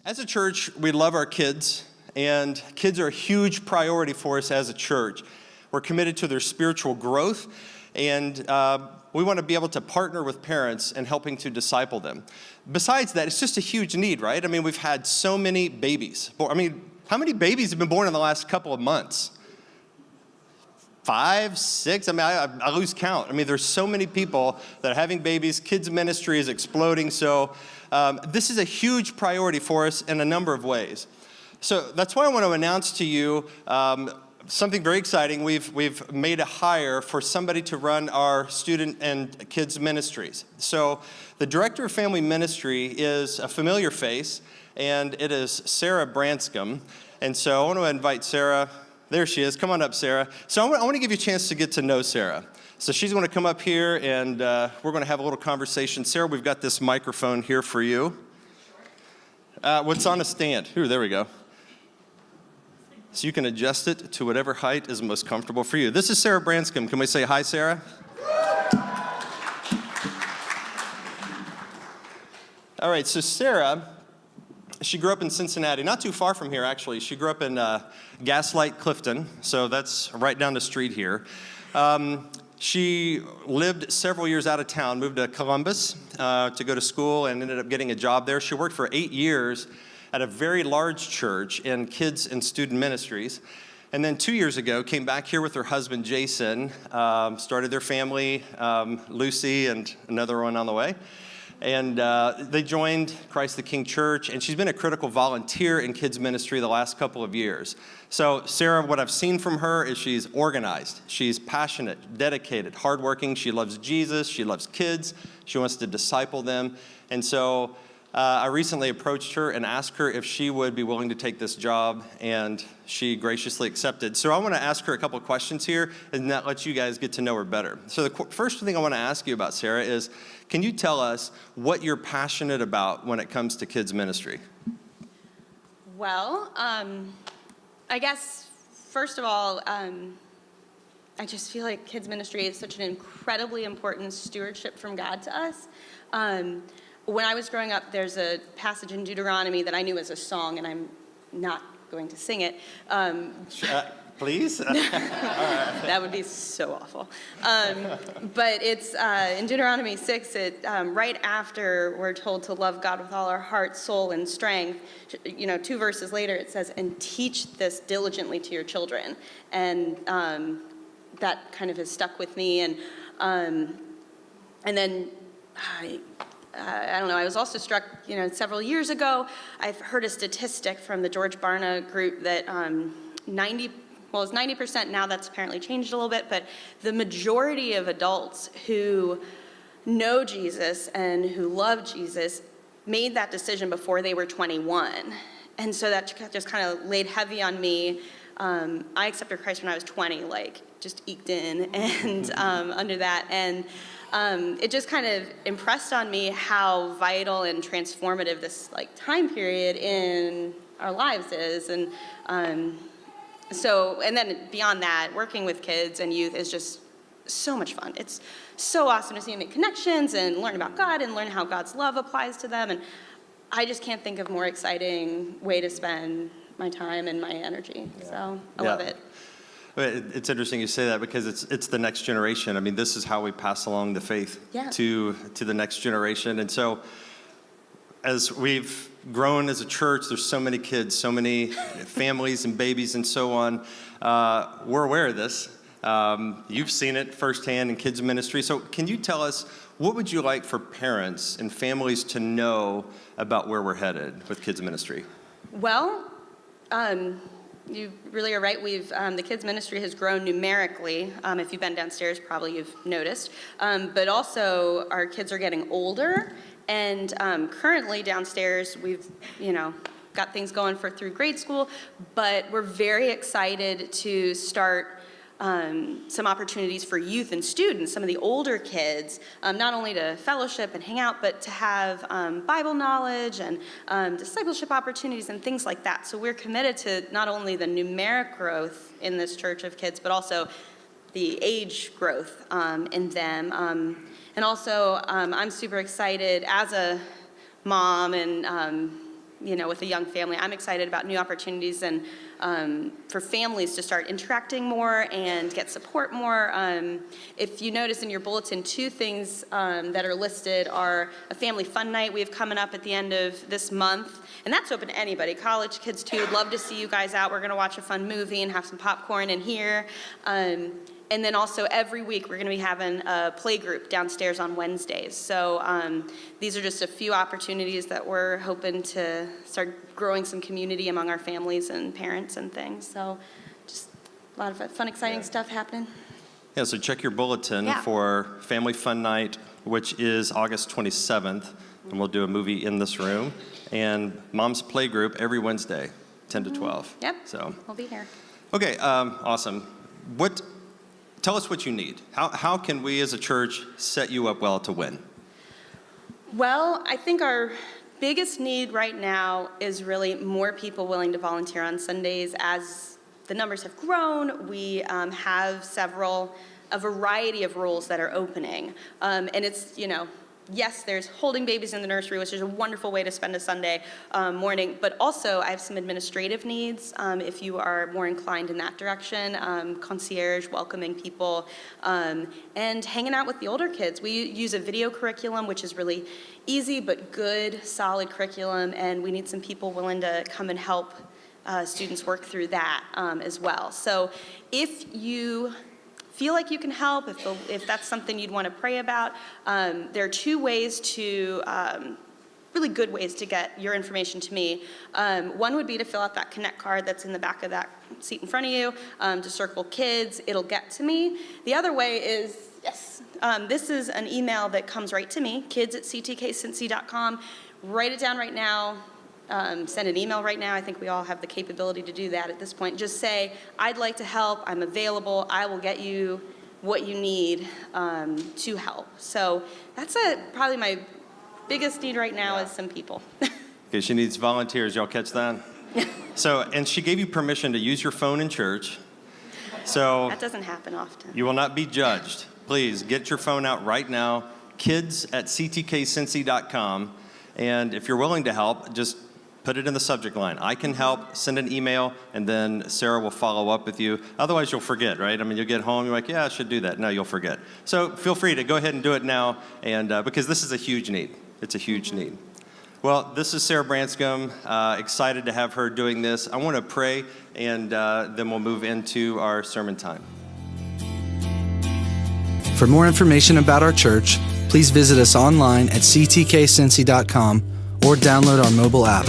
As a church, we love our kids, and kids are a huge priority for us as a church. We're committed to their spiritual growth, and we want to be able to partner with parents in helping to disciple them. Besides that, it's just a huge need, right? I mean, we've had so many babies. How many babies have been born in the last couple of months? 5, 6? I lose count. There's so many people that are having babies. Kids ministry is exploding. So this is a huge priority for us in a number of ways. So that's why I want to announce to you something very exciting. We've made a hire for somebody to run our student and kids ministries. So the Director of Family Ministry is a familiar face, and it is Sarah Branscombe. And so I want to invite Sarah. There she is. Come on up, Sarah. So I want to give you a chance to get to know Sarah. So she's going to come up here, and we're going to have a little conversation. Sarah, we've got this microphone here for you. What's on a stand? Ooh, there we go. So you can adjust it to whatever height is most comfortable for you. This is Sarah Branscombe. Can we say hi, Sarah? All right, so Sarah, she grew up in Cincinnati, not too far from here, actually. She grew up in Gaslight, Clifton, so that's right down the street here. She lived several years out of town, moved to Columbus to go to school, and ended up getting a job there. She worked for 8 years at a very large church in kids and student ministries. And then 2 years ago, came back here with her husband, Jason, started their family, Lucy and another one on the way. And they joined Christ the King Church, and she's been a critical volunteer in kids ministry the last couple of years. So Sarah, what I've seen from her is she's organized, she's passionate, dedicated, hardworking, she loves Jesus, she loves kids, she wants to disciple them. And so I recently approached her and asked her if she would be willing to take this job, and she graciously accepted. So I want to ask her a couple of questions here and that let you guys get to know her better. So the first thing I want to ask you about, Sarah, is can you tell us what you're passionate about when it comes to kids ministry? Well, I guess, first of all, I just feel like kids ministry is such an incredibly important stewardship from God to us. When I was growing up, there's a passage in Deuteronomy that I knew as a song, and I'm not going to sing it. Please? All right. That would be so awful. But it's in Deuteronomy 6, right after we're told to love God with all our heart, soul, and strength, 2 verses later it says, and teach this diligently to your children. And that kind of has stuck with me. And then I don't know, I was also struck, several years ago, I've heard a statistic from the George Barna group that it's 90% now, that's apparently changed a little bit, but the majority of adults who know Jesus and who love Jesus made that decision before they were 21. And so that just kind of laid heavy on me. I accepted Christ when I was 20, just eked in and under that. And it just kind of impressed on me how vital and transformative this time period in our lives is. And and then beyond that, working with kids and youth is just so much fun. It's so awesome to see them make connections and learn about God and learn how God's love applies to them. And I just can't think of a more exciting way to spend my time and my energy. So I love it. It's interesting you say that because it's the next generation. This is how we pass along the faith to the next generation. And so as we've grown as a church, there's so many kids, so many families and babies and so on. We're aware of this. You've seen it firsthand in kids ministry. So can you tell us, what would you like for parents and families to know about where we're headed with kids ministry? Well, you really are right. The kids ministry has grown numerically. If you've been downstairs, probably you've noticed. But also our kids are getting older. And currently downstairs, we've, got things going through grade school, but we're very excited to start some opportunities for youth and students, some of the older kids, not only to fellowship and hang out, but to have Bible knowledge and discipleship opportunities and things like that. So we're committed to not only the numeric growth in this church of kids, but also the age growth in them. And also, I'm super excited as a mom and with a young family. I'm excited about new opportunities and for families to start interacting more and get support more. If you notice in your bulletin, 2 things that are listed are a family fun night we have coming up at the end of this month. And that's open to anybody, college kids too. Would love to see you guys out. We're going to watch a fun movie and have some popcorn in here. And then also every week we're going to be having a play group downstairs on Wednesdays. So these are just a few opportunities that we're hoping to start growing some community among our families and parents and things. So just a lot of fun, exciting stuff happening. Yeah, so check your bulletin Yeah. for Family Fun Night, which is August 27th, and we'll do a movie in this room. And Mom's Playgroup every Wednesday, 10 to 12. Yep, So, we'll be here. okay, awesome. Tell us what you need. How can we as a church set you up well to win? Well, I think our biggest need right now is really more people willing to volunteer on Sundays. As the numbers have grown, we have a variety of roles that are opening. And it's, yes, there's holding babies in the nursery, which is a wonderful way to spend a Sunday morning, but also I have some administrative needs if you are more inclined in that direction, concierge, welcoming people, and hanging out with the older kids. We use a video curriculum, which is really easy but good, solid curriculum, and we need some people willing to come and help students work through that as well. So if you feel like you can help, if that's something you'd want to pray about, there are 2 ways really good ways to get your information to me. One would be to fill out that Connect card that's in the back of that seat in front of you, to circle kids. It'll get to me. The other way is, this is an email that comes right to me, kids@ctkcincy.com. Write it down right now. Send an email right now. I think we all have the capability to do that at this point. Just say, I'd like to help. I'm available. I will get you what you need to help. So that's probably my biggest need right now is some people. Okay, she needs volunteers. Y'all catch that? So, and she gave you permission to use your phone in church. So That doesn't happen often. you will not be judged. Please get your phone out right now, kids@ctkcincy.com. And if you're willing to help, just put it in the subject line. I can help, send an email, and then Sarah will follow up with you. Otherwise, you'll forget, right? I mean, you'll get home, you're like, yeah, I should do that. No, you'll forget. So feel free to go ahead and do it now, and because this is a huge need. It's a huge need. Well, this is Sarah Branscombe. Excited to have her doing this. I want to pray, and then we'll move into our sermon time. For more information about our church, please visit us online at ctkcincy.com or download our mobile app.